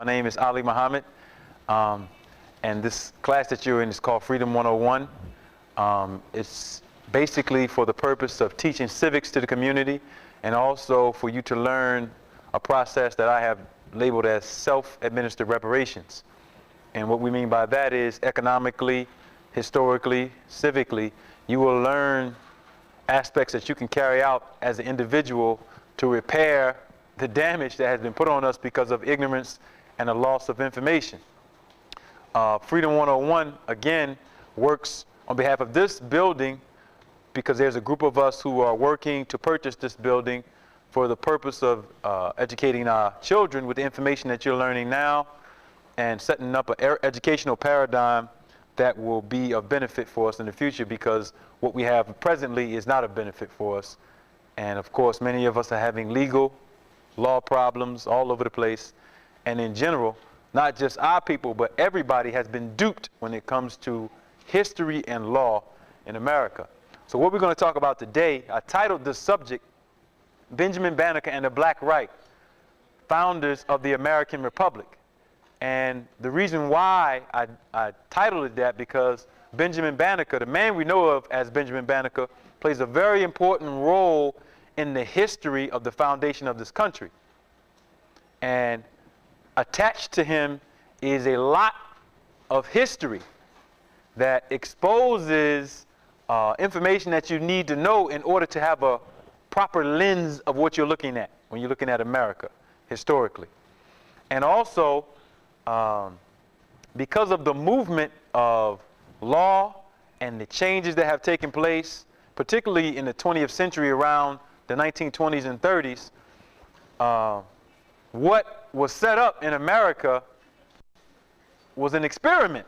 My name is Ali Muhammad, and this class that you're in is called Freedom 101. It's basically for the purpose of teaching civics to the community and also for you to learn a process that I have labeled as self-administered reparations. And what we mean by that is economically, historically, civically, you will learn aspects that you can carry out as an individual to repair the damage that has been put on us because of ignorance and a loss of information. Freedom 101, again, works on behalf of this building because there's a group of us who are working to purchase this building for the purpose of educating our children with the information that you're learning now and setting up an educational paradigm that will be of benefit for us in the future, because what we have presently is not of benefit for us. And of course, many of us are having legal law problems all over the place. And in general, not just our people, but everybody has been duped when it comes to history and law in America. So what we're going to talk about today, I titled this subject, Benjamin Bannaker and the Black Right, Founders of the American Republic. And the reason why I titled it that, because Benjamin Bannaker, the man we know of as Benjamin Bannaker, plays a very important role in the history of the foundation of this country. And attached to him is a lot of history that exposes information that you need to know in order to have a proper lens of what you're looking at when you're looking at America historically. And also, because of the movement of law and the changes that have taken place, particularly in the 20th century around the 1920s and 30s, what was set up in America was an experiment.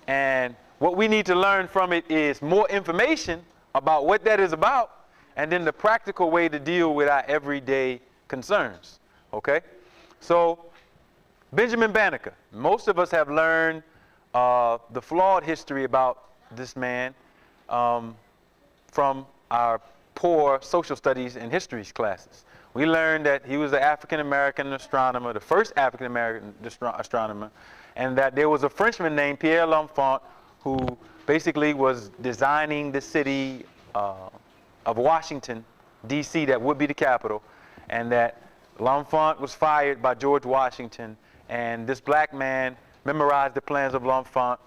And what we need to learn from it is more information about what that is about, and then the practical way to deal with our everyday concerns. Okay? So, Benjamin Bannaker. Most of us have learned the flawed history about this man from our poor social studies and histories classes. We learned that he was an African-American astronomer, the first African-American astronomer, and that there was a Frenchman named Pierre L'Enfant who basically was designing the city of Washington, D.C., that would be the capital, and that L'Enfant was fired by George Washington, and this black man memorized the plans of L'Enfant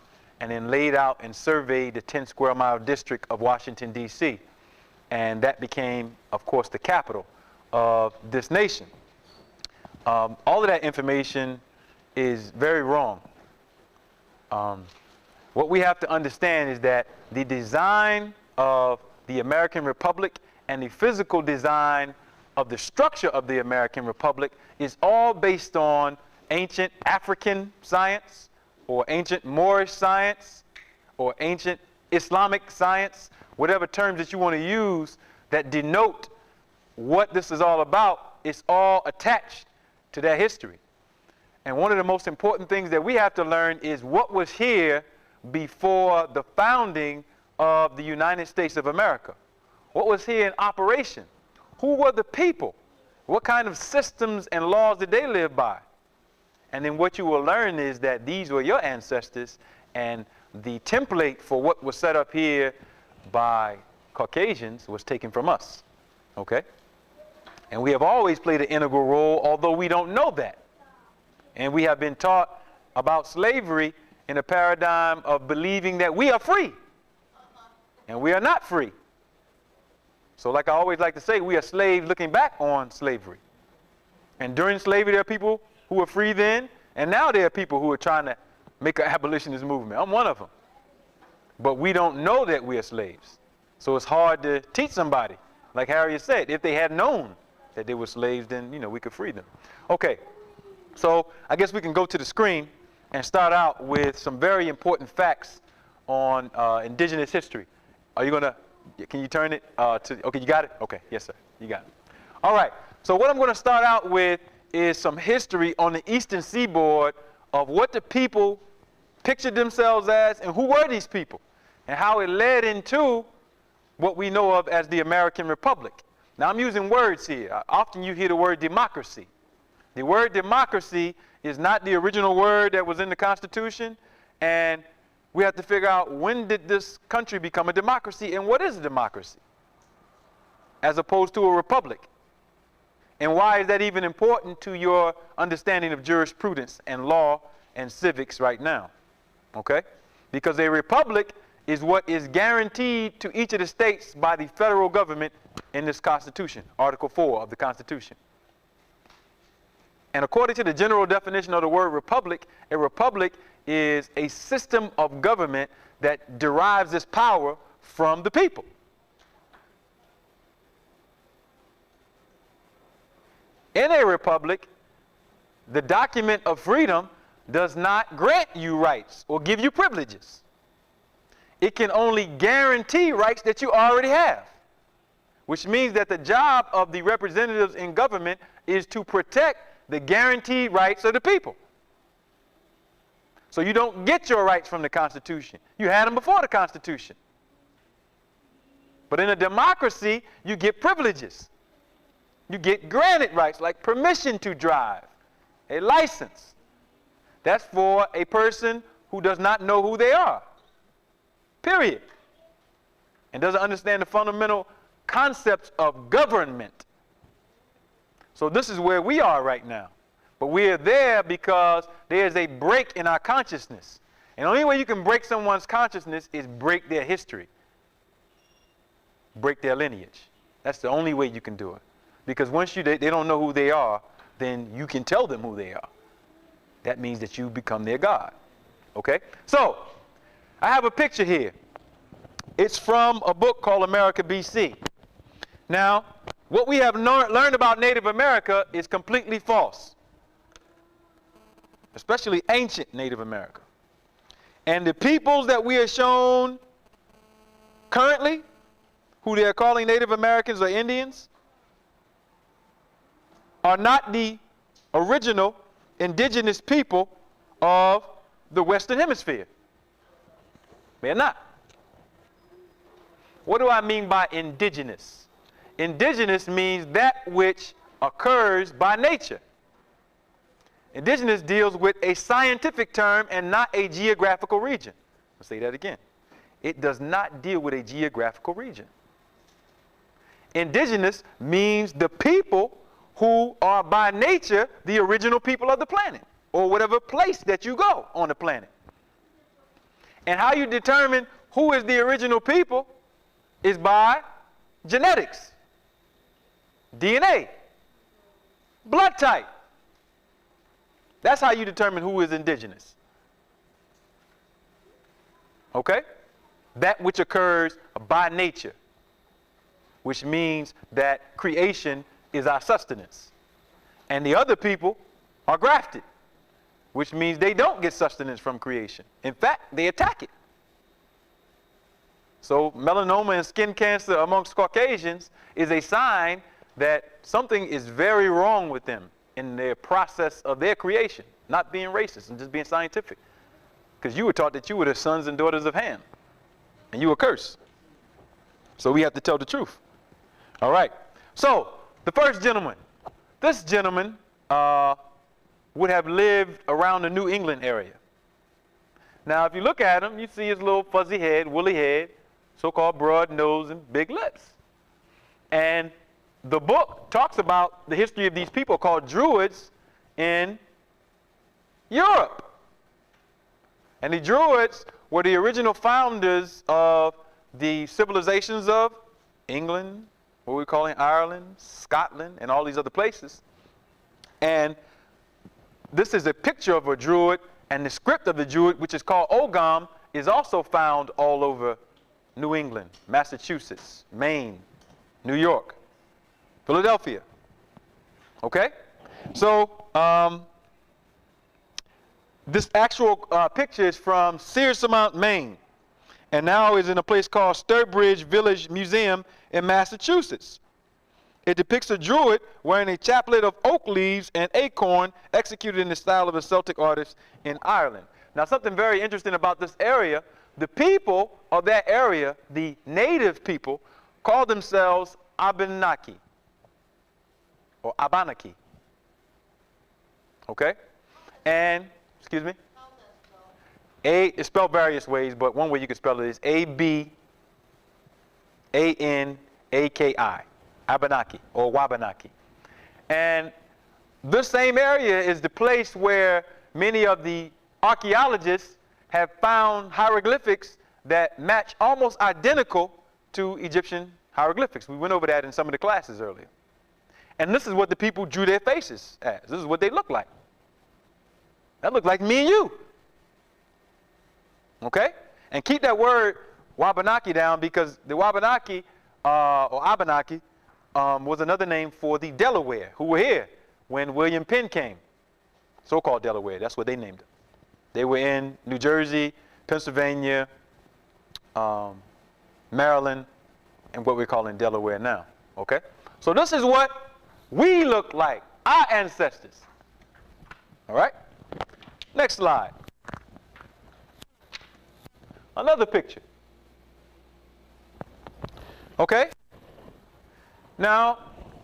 and then laid out and surveyed the 10 square mile district of Washington, D.C., and that became, of course, the capital of this nation. All of that information is very wrong. What we have to understand is that the design of the American Republic and the physical design of the structure of the American Republic is all based on ancient African science, or ancient Moorish science, or ancient Islamic science, whatever terms that you want to use that denote what this is all about. It's all attached to that history. And one of the most important things that we have to learn is what was here before the founding of the United States of America. What was here in operation? Who were the people? What kind of systems and laws did they live by? And then what you will learn is that these were your ancestors, and the template for what was set up here by Caucasians was taken from us. Okay? And we have always played an integral role, although we don't know that. And we have been taught about slavery in a paradigm of believing that we are free. And we are not free. So like I always like to say, we are slaves looking back on slavery. And during slavery, there are people who were free then, and now there are people who are trying to make an abolitionist movement. I'm one of them. But we don't know that we are slaves. So it's hard to teach somebody. Like Harriet said, if they had known that they were slaves, then, you know, we could free them. Okay, so I guess we can go to the screen and start out with some very important facts on indigenous history. Are you going to, can you turn it okay, you got it? Okay, yes, sir, you got it. All right, so what I'm going to start out with is some history on the eastern seaboard of what the people pictured themselves as and who were these people, and how it led into what we know of as the American Republic. Now, I'm using words here. Often you hear the word democracy. The word democracy is not the original word that was in the Constitution, and we have to figure out, when did this country become a democracy, and what is a democracy as opposed to a republic? And why is that even important to your understanding of jurisprudence and law and civics right now? Okay? Because a republic is what is guaranteed to each of the states by the federal government in this Constitution, Article 4 of the Constitution. And according to the general definition of the word republic, a republic is a system of government that derives its power from the people. In a republic, the document of freedom does not grant you rights or give you privileges. It can only guarantee rights that you already have, which means that the job of the representatives in government is to protect the guaranteed rights of the people. So you don't get your rights from the Constitution. You had them before the Constitution. But in a democracy, you get privileges. You get granted rights like permission to drive, a license. That's for a person who does not know who they are, period, and doesn't understand the fundamental concepts of government. So this is where we are right now. But we're there because there's a break in our consciousness. And the only way you can break someone's consciousness is break their history, break their lineage. That's the only way you can do it. Because once they don't know who they are, then you can tell them who they are. That means that you become their God. Okay? So, I have a picture here. It's from a book called America BC. Now, what we have learned about Native America is completely false, especially ancient Native America. And the peoples that we are shown currently, who they are calling Native Americans or Indians, are not the original indigenous people of the Western Hemisphere. They're not. What do I mean by indigenous? Indigenous means that which occurs by nature. Indigenous deals with a scientific term and not a geographical region. I'll say that again. It does not deal with a geographical region. Indigenous means the people who are by nature the original people of the planet, or whatever place that you go on the planet. And how you determine who is the original people is by genetics, DNA, blood type. That's how you determine who is indigenous. Okay? That which occurs by nature, which means that creation is our sustenance. And the other people are grafted, which means they don't get sustenance from creation. In fact, they attack it. So melanoma and skin cancer amongst Caucasians is a sign that something is very wrong with them in their process of their creation, not being racist and just being scientific. Because you were taught that you were the sons and daughters of Ham, and you were cursed. So we have to tell the truth. All right. So the first gentleman, this gentleman would have lived around the New England area. Now, if you look at him, you see his little fuzzy head, woolly head, so-called broad nose and big lips. And the book talks about the history of these people called Druids in Europe. And the Druids were the original founders of the civilizations of England, what we're calling Ireland, Scotland, and all these other places. And this is a picture of a Druid, and the script of the Druid, which is called Ogam, is also found all over New England, Massachusetts, Maine, New York, Philadelphia. Okay? So this actual picture is from Searsamount, Maine, and now is in a place called Sturbridge Village Museum in Massachusetts. It depicts a Druid wearing a chaplet of oak leaves and acorn, executed in the style of a Celtic artist in Ireland. Now, something very interesting about this area, the people of that area, the native people, call themselves Abenaki or Abenaki. Okay? And, excuse me? A is spelled various ways, but one way you can spell it is A-B-A-N-A-K-I, Abenaki or Wabanaki. And this same area is the place where many of the archaeologists have found hieroglyphics that match almost identical to Egyptian hieroglyphics. We went over that in some of the classes earlier. And this is what the people drew their faces as. This is what they look like. That looked like me and you. Okay? And keep that word Wabanaki down, because the Wabanaki or Abenaki was another name for the Delaware who were here when William Penn came. So-called Delaware, that's what they named it. They were in New Jersey, Pennsylvania, Maryland, and what we're calling Delaware now. Okay? So this is what we look like, our ancestors. All right? Next slide. Another picture. Okay? Now,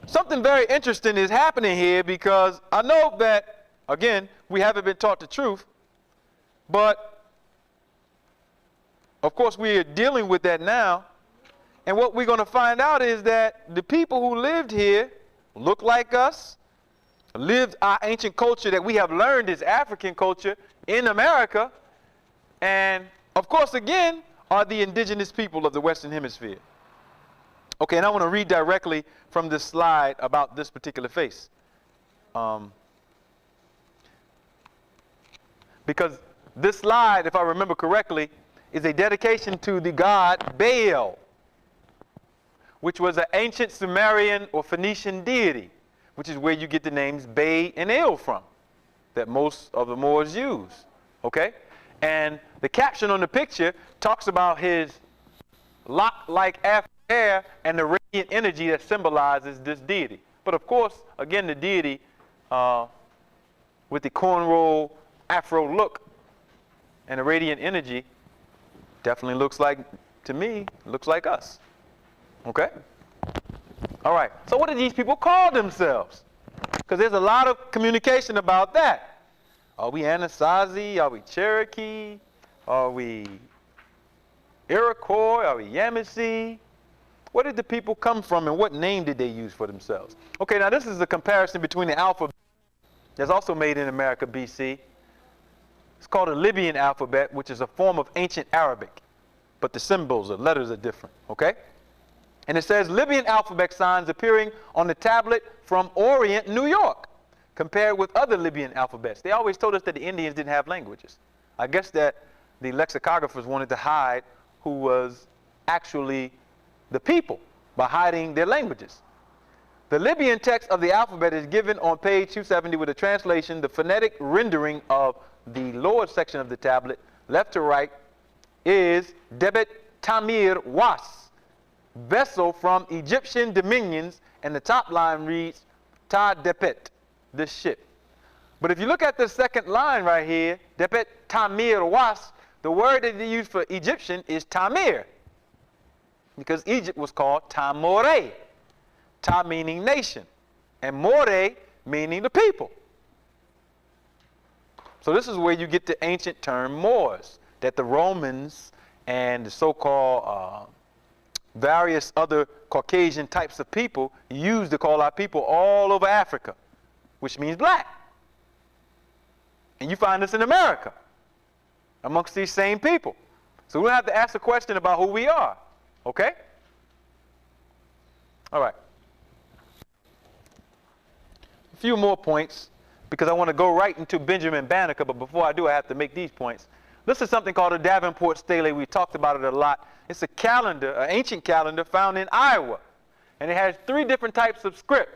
something very interesting is happening here, because I know that, again, we haven't been taught the truth, but of course we are dealing with that now. And what we're going to find out is that the people who lived here look like us, lived our ancient culture that we have learned is African culture in America, and of course, again, are the indigenous people of the Western Hemisphere. Okay, and I want to read directly from this slide about this particular face. Because this slide, if I remember correctly, is a dedication to the god Baal, which was an ancient Sumerian or Phoenician deity, which is where you get the names Bay and El from, that most of the Moors use. Okay? And the caption on the picture talks about his lock-like afro hair and the radiant energy that symbolizes this deity. But of course, again, the deity with the cornrow afro look and the radiant energy definitely looks like, to me, looks like us. Okay? All right. So what do these people call themselves? Because there's a lot of communication about that. Are we Anasazi? Are we Cherokee? Are we Iroquois? Are we Yamasee? Where did the people come from, and what name did they use for themselves? Okay, now this is a comparison between the alphabet that's also made in America BC. It's called a Libyan alphabet, which is a form of ancient Arabic, but the symbols or letters are different, okay? And it says Libyan alphabet signs appearing on the tablet from Orient, New York, compared with other Libyan alphabets. They always told us that the Indians didn't have languages. I guess that the lexicographers wanted to hide who was actually the people by hiding their languages. The Libyan text of the alphabet is given on page 270 with a translation. The phonetic rendering of the lower section of the tablet, left to right, is Debet Tamir Was, vessel from Egyptian dominions, and the top line reads Ta Depet, this ship. But if you look at the second line right here, Depet Tamir Was, the word that they use for Egyptian is Tamir, because Egypt was called Tamore, Ta meaning nation, and More meaning the people. So this is where you get the ancient term Moors, that the Romans and the so-called various other Caucasian types of people used to call our people all over Africa, which means black. And you find this in America, amongst these same people. So we'll have to ask a question about who we are, okay? All right. A few more points, because I want to go right into BenjaminBannaker, but before I do, I have to make these points. This is something called a Davenport stele. We talked about it a lot. It's a calendar, an ancient calendar found in Iowa, and it has 3 different types of script.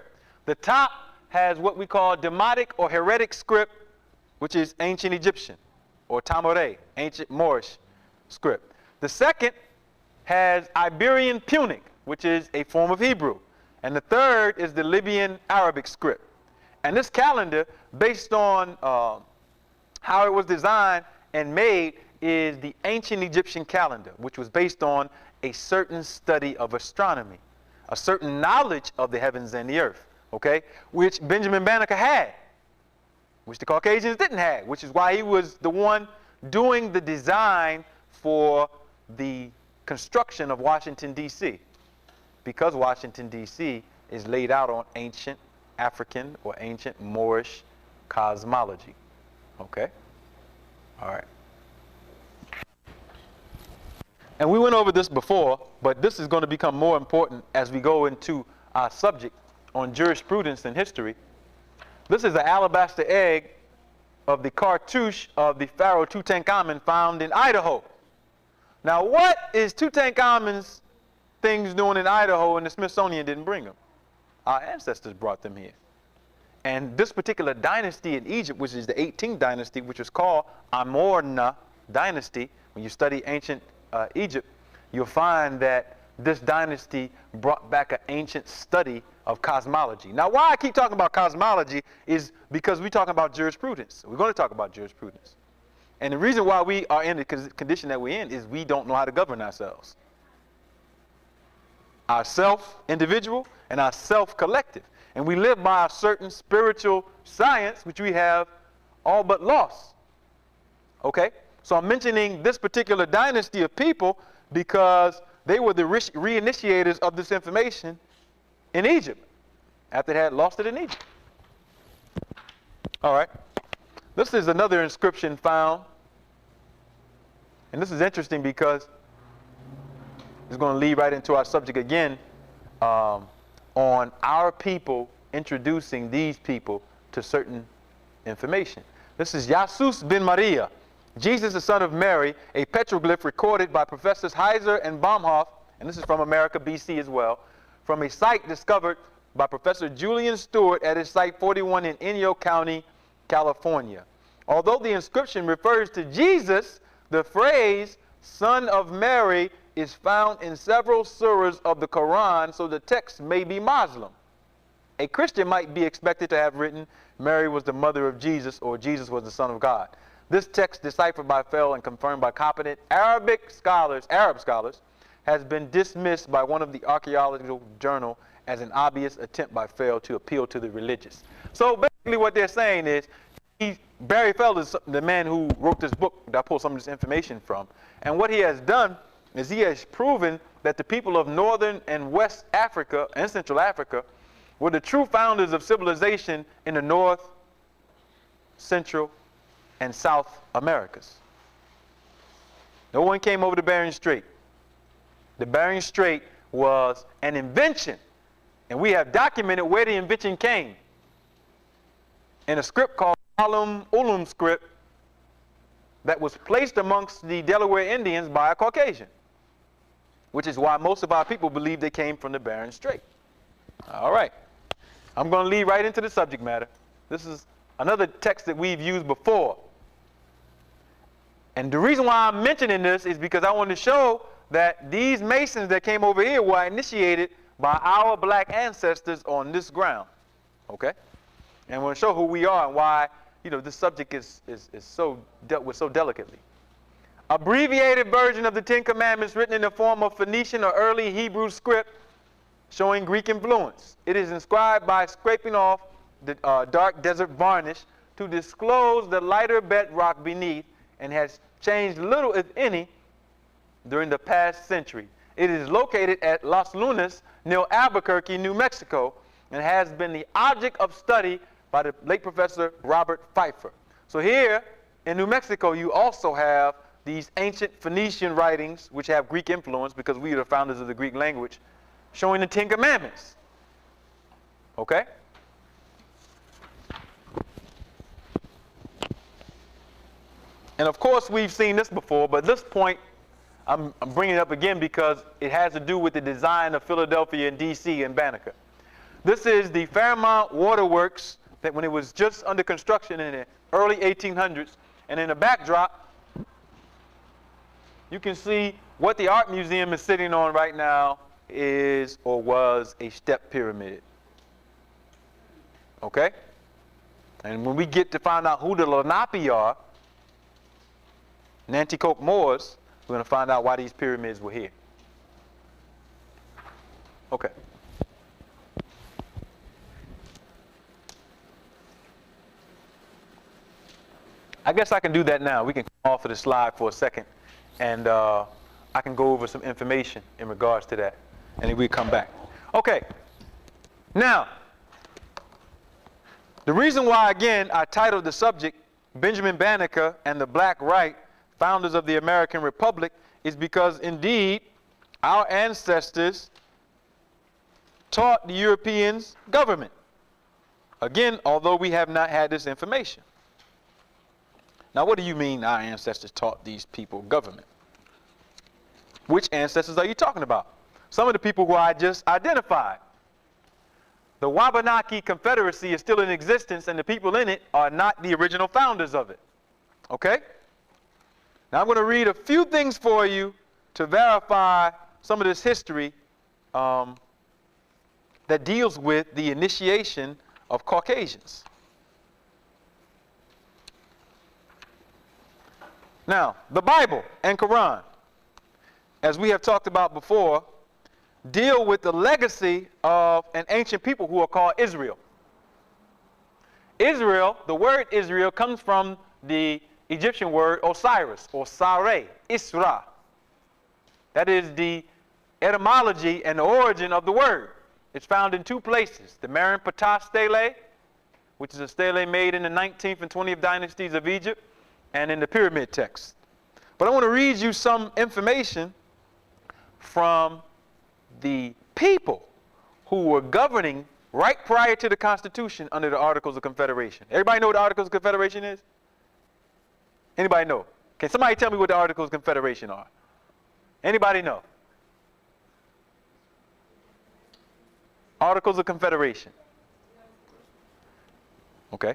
The top has what we call Demotic or Heretic script, which is ancient Egyptian, or Tamore, ancient Moorish script. The second has Iberian Punic, which is a form of Hebrew. And the third is the Libyan Arabic script. And this calendar, based on how it was designed and made, is the ancient Egyptian calendar, which was based on a certain study of astronomy, a certain knowledge of the heavens and the earth, okay, which BenjaminBannaker had. which the Caucasians didn't have, which is why he was the one doing the design for the construction of Washington, D.C., because Washington, D.C. is laid out on ancient African or ancient Moorish cosmology. Okay? All right. And we went over this before, but this is going to become more important as we go into our subject on jurisprudence and history. This is the alabaster egg of the cartouche of the pharaoh Tutankhamun found in Idaho. Now, what is Tutankhamun's things doing in Idaho and the Smithsonian didn't bring them? Our ancestors brought them here. And this particular dynasty in Egypt, which is the 18th dynasty, which was called Amorna dynasty, when you study ancient Egypt, you'll find that this dynasty brought back an ancient study of cosmology. Now, why I keep talking about cosmology is because we're talking about jurisprudence. We're going to talk about jurisprudence. And the reason why we are in the condition that we're in is we don't know how to govern ourselves. Our self-individual and our self-collective. And we live by a certain spiritual science, which we have all but lost. Okay? So I'm mentioning this particular dynasty of people because they were the reinitiators of this information in Egypt, after they had lost it in Egypt. All right. This is another inscription found. And this is interesting because it's going to lead right into our subject again on our people introducing these people to certain information. This is Jesus ben Maria, Jesus the son of Mary, a petroglyph recorded by Professors Heiser and Baumhoff, and this is from America, BC as well, from a site discovered by Professor Julian Stewart at his site 41 in Inyo County, California. Although the inscription refers to Jesus, the phrase son of Mary is found in several surahs of the Quran, so the text may be Muslim. A Christian might be expected to have written Mary was the mother of Jesus or Jesus was the son of God. This text, deciphered by Fell and confirmed by competent Arab scholars, has been dismissed by one of the archaeological journal as an obvious attempt by Fell to appeal to the religious. So basically what they're saying is, Barry Fell is the man who wrote this book that I pulled some of this information from. And what he has done is he has proven that the people of Northern and West Africa and Central Africa were the true founders of civilization in the North, Central, and South Americas. No one came over the Bering Strait. The Bering Strait was an invention, and we have documented where the invention came in a script called Ulum script that was placed amongst the Delaware Indians by a Caucasian, which is why most of our people believe they came from the Bering Strait. All right. I'm going to lead right into the subject matter. This is another text that we've used before. And the reason why I'm mentioning this is because I want to show that these Masons that came over here were initiated by our black ancestors on this ground. Okay? And I want to show who we are and why, you know, this subject is so dealt with so delicately. Abbreviated version of the Ten Commandments written in the form of Phoenician or early Hebrew script showing Greek influence. It is inscribed by scraping off the dark desert varnish to disclose the lighter bedrock beneath, and has changed little, if any, during the past century. It is located at Las Lunas near Albuquerque, New Mexico, and has been the object of study by the late Professor Robert Pfeiffer. So here in New Mexico, you also have these ancient Phoenician writings, which have Greek influence because we are the founders of the Greek language, showing the Ten Commandments. Okay? And of course, we've seen this before, but this point I'm bringing it up again because it has to do with the design of Philadelphia and D.C. and Banneker. This is the Fairmount Waterworks that when it was just under construction in the early 1800s. And in the backdrop, you can see what the Art Museum is sitting on right now is or was a step pyramid. Okay? And when we get to find out who the Lenape are, Nanticoke Moors, we're going to find out why these pyramids were here. Okay. I guess I can do that now. We can come off of the slide for a second, and I can go over some information in regards to that, and then we'll come back. Okay. Now, the reason why, again, I titled the subject, Benjamin Bannaker and the Black Right, Founders of the American Republic, is because, indeed, our ancestors taught the Europeans government. Again, although we have not had this information. Now, what do you mean our ancestors taught these people government? Which ancestors are you talking about? Some of the people who I just identified. The Wabanaki Confederacy is still in existence, and the people in it are not the original founders of it. Okay? Now, I'm going to read a few things for you to verify some of this history that deals with the initiation of Caucasians. Now, the Bible and Quran, as we have talked about before, deal with the legacy of an ancient people who are called Israel. Israel, the word Israel comes from the Egyptian word Osiris, or Sare, Isra. That is the etymology and the origin of the word. It's found in two places, the Meron Ptah stele, which is a stele made in the 19th and 20th dynasties of Egypt, and in the pyramid text. But I want to read you some information from the people who were governing right prior to the Constitution under the Articles of Confederation. Everybody know what the Articles of Confederation is? Anybody know? Can somebody tell me what the Articles of Confederation are? Anybody know? Articles of Confederation. Okay.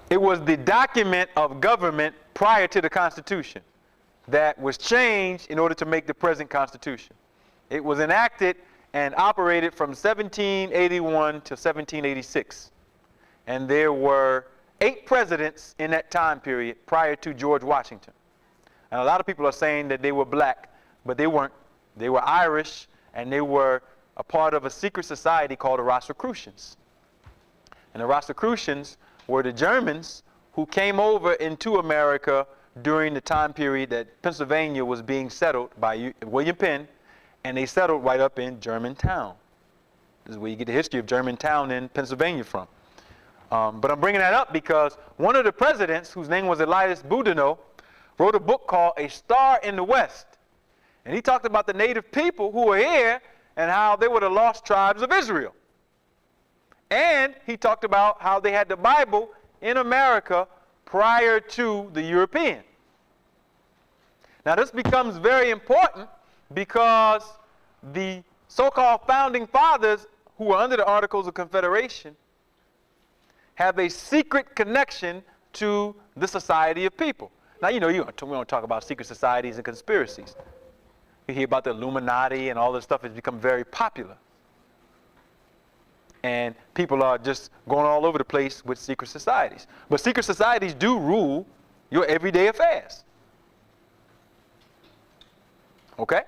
It was the document of government prior to the Constitution that was changed in order to make the present Constitution. It was enacted and operated from 1781 to 1786. And there were 8 presidents in that time period prior to George Washington. And a lot of people are saying that they were black, but they weren't. They were Irish, and they were a part of a secret society called the Rosicrucians. And the Rosicrucians were the Germans who came over into America during the time period that Pennsylvania was being settled by William Penn, and they settled right up in Germantown. This is where you get the history of Germantown in Pennsylvania from. But I'm bringing that up because one of the presidents, whose name was Elias Boudinot, wrote a book called A Star in the West. And he talked about the native people who were here and how they were the lost tribes of Israel. And he talked about how they had the Bible in America prior to the European. Now this becomes very important because the so-called founding fathers who were under the Articles of Confederation have a secret connection to the society of people. Now, you know, we don't talk about secret societies and conspiracies. You hear about the Illuminati and all this stuff has become very popular. And people are just going all over the place with secret societies. But secret societies do rule your everyday affairs. Okay?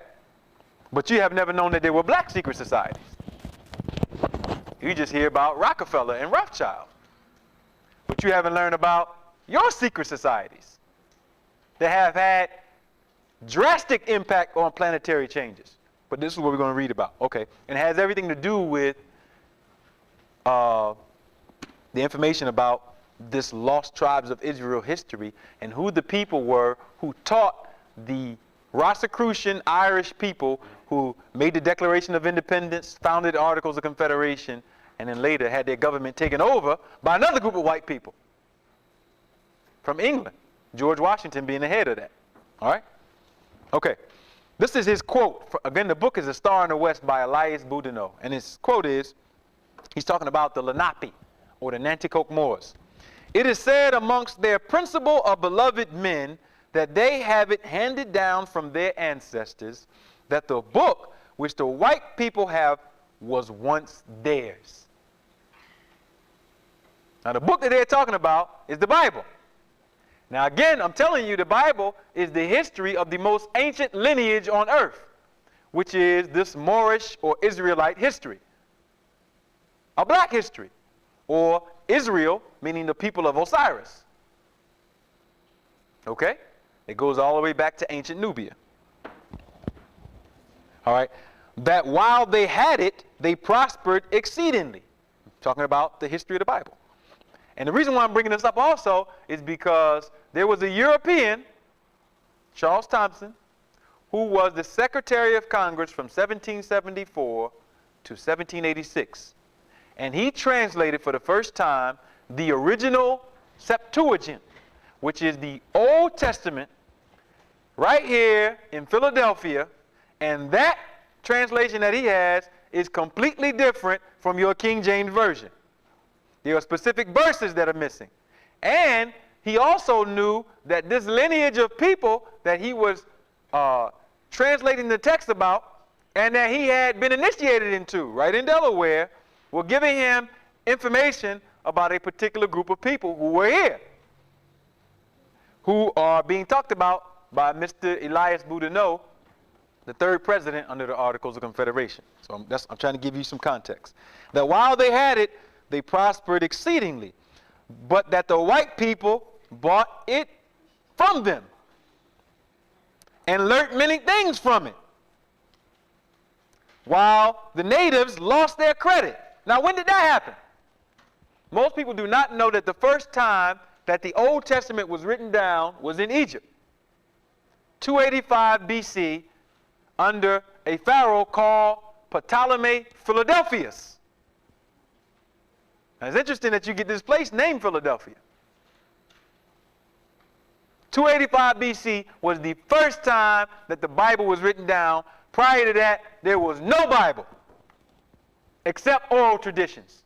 But you have never known that there were black secret societies. You just hear about Rockefeller and Rothschild. But you haven't learned about your secret societies that have had drastic impact on planetary changes. But this is what we're going to read about. Okay. And it has everything to do with the information about this lost tribes of Israel history and who the people were who taught the Rosicrucian Irish people who made the Declaration of Independence, founded the Articles of Confederation, and then later had their government taken over by another group of white people from England, George Washington being the head of that. All right? Okay. This is his quote. Again, the book is A Star in the West by Elias Boudinot. And his quote is, he's talking about the Lenape, or the Nanticoke Moors. It is said amongst their principal or beloved men that they have it handed down from their ancestors that the book which the white people have was once theirs. Now, the book that they're talking about is the Bible. Now, again, I'm telling you, the Bible is the history of the most ancient lineage on earth. which is this Moorish or Israelite history, a black history, or Israel, meaning the people of Osiris. Okay? It goes all the way back to ancient Nubia. All right? That while they had it, they prospered exceedingly. Talking about the history of the Bible. And the reason why I'm bringing this up also is because there was a European, Charles Thompson, who was the Secretary of Congress from 1774 to 1786. And he translated for the first time the original Septuagint, which is the Old Testament, right here in Philadelphia. And that translation that he has is completely different from your King James Version. There are specific verses that are missing. And he also knew that this lineage of people that he was translating the text about and that he had been initiated into right in Delaware were giving him information about a particular group of people who were here, who are being talked about by Mr. Elias Boudinot, the third president under the Articles of Confederation. So I'm trying to give you some context. That while they had it, they prospered exceedingly, but that the white people bought it from them and learned many things from it, while the natives lost their credit. Now, when did that happen? Most people do not know that the first time that the Old Testament was written down was in Egypt, 285 BC, under a pharaoh called Ptolemy Philadelphus. Now, it's interesting that you get this place named Philadelphia. 285 BC was the first time that the Bible was written down. Prior to that, there was no Bible except oral traditions.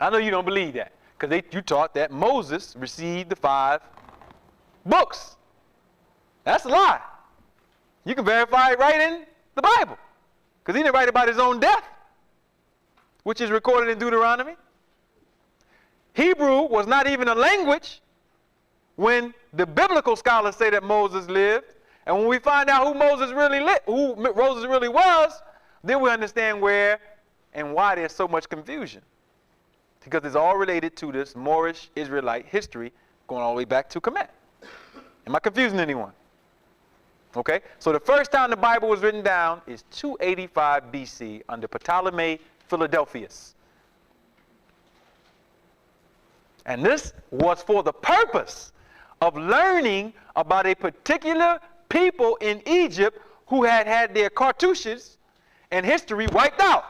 I know you don't believe that because you taught that Moses received the 5 books. That's a lie. You can verify it right in the Bible because he didn't write about his own death, which is recorded in Deuteronomy. Hebrew was not even a language when the biblical scholars say that Moses lived. And when we find out who Moses really was, then we understand where and why there's so much confusion. Because it's all related to this Moorish Israelite history going all the way back to Kemet. Am I confusing anyone? Okay? So the first time the Bible was written down is 285 BC under Ptolemy Philadelphus. And this was for the purpose of learning about a particular people in Egypt who had had their cartouches and history wiped out.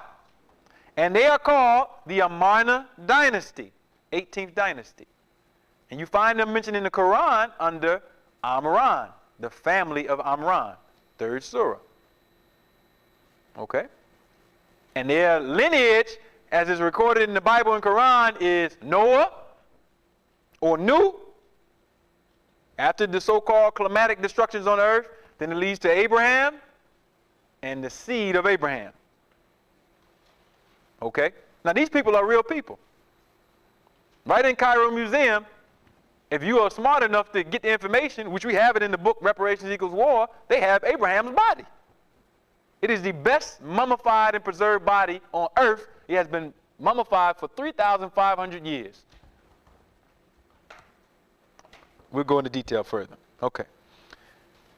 And they are called the Amarna dynasty, 18th dynasty. And you find them mentioned in the Quran under Amran, the family of Amran, 3rd surah. Okay? And their lineage, as is recorded in the Bible and Quran, is Noah, or Nu. After the so-called climatic destructions on earth, then it leads to Abraham and the seed of Abraham. Okay? Now these people are real people. Right in Cairo Museum, if you are smart enough to get the information, which we have it in the book Reparations Equals War, they have Abraham's body. It is the best mummified and preserved body on earth. It has been mummified for 3,500 years. We'll go into detail further. Okay.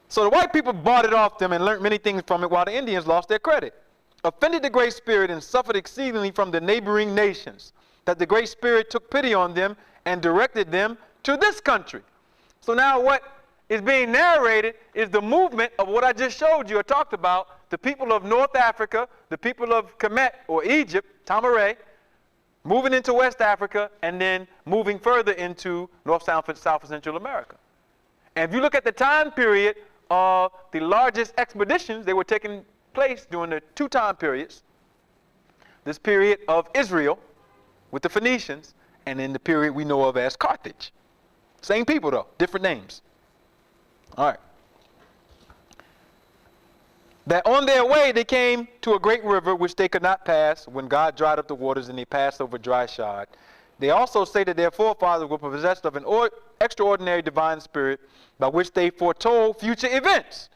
So the white people bought it off them and learned many things from it while the Indians lost their credit. Offended the Great Spirit and suffered exceedingly from the neighboring nations, that the Great Spirit took pity on them and directed them to this country. So now what is being narrated is the movement of what I just showed you or talked about, the people of North Africa, the people of Kemet or Egypt, Tamaray, moving into West Africa and then moving further into North, South, and Central America. And if you look at the time period of the largest expeditions, they were taking place during the 2 time periods. This period of Israel with the Phoenicians, and then the period we know of as Carthage. Same people though, different names. All right. That on their way they came to a great river which they could not pass when God dried up the waters and they passed over dry shod. They also say that their forefathers were possessed of an extraordinary divine spirit by which they foretold future events.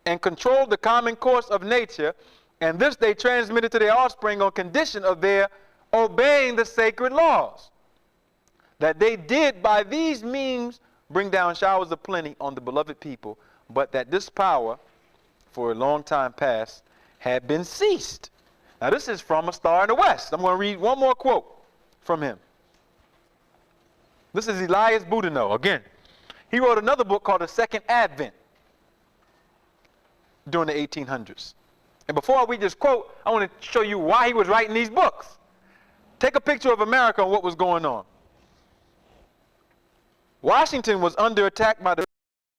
and controlled the common course of nature, and this they transmitted to their offspring on condition of their obeying the sacred laws. That they did by these means bring down showers of plenty on the beloved people, but that this power, for a long time past, had been ceased. Now this is from A Star in the West. I'm going to read one more quote from him. This is Elias Boudinot again. He wrote another book called The Second Advent during the 1800s. And before I read this quote, I want to show you why he was writing these books. Take a picture of America and what was going on. Washington was under attack by the